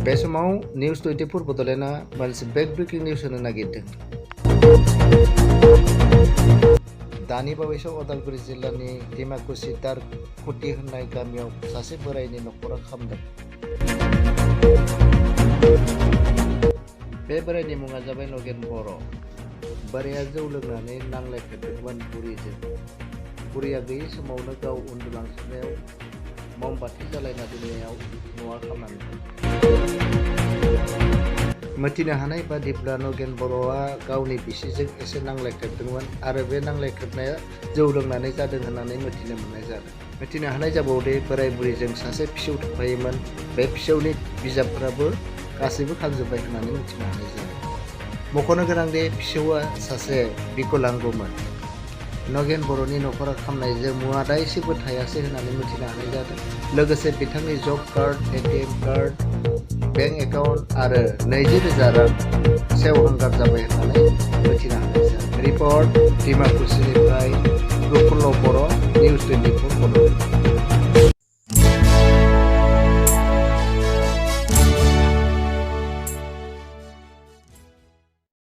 बे समाव निउस 24 बड'लेण्डआ मोनसे ब्रेकिं निउस होनो नागिरदों। दानि बावैसो उदालगुरि जिल्लानि डिमाकुसि दारखुटि होननाय गामियाव सासे बोराइनि न'खरा खामदों। बे बोराइनि मुङा जाबाय नगेन बर'। बोराइया जौ लोंनानै नांलायफेरदोंमोन बुरिजों। बुरिया गैयै समावनो गाव उन्दुलांफिननायाव ममबाति जलायना दोननायाव न'आ खामनानै मिथिनो हानाय बादिब्ला नगेन बर'आ गावनि बिसिजों एसे नांलायख्रेबदोंमोन आरो बे नांलायख्रेबनाया जौ लोंनानै जादों होननानै मिथिनो मोननाय जादों। मिथिनो हानाय जाबावदि बोराय बुरिजों सासे फिसौ थाफायोमोन। बे फिसौनि बिजाबफोराबो गासैबो खामजोब्बाय होननानै मिथिनो हानाय जादों। मख'नो गोनांदि फिसौआ सासे बिकलांगमोन। नगेन बर'नि न'खरा खामनायजों मुवा दायसेबो थायासै होननानै मिथिनो हानाय जादों। लोगोसे बिथांनि job card, ATM card, bank account आरो 20,000 रां सेवहांगार जाबाय होननानै मिथिनो हानाय जादों। रिपर्ट डिमाकुसिनिफ्राय प्रफुल्ल बर', निउस 24 बड'लेण्ड।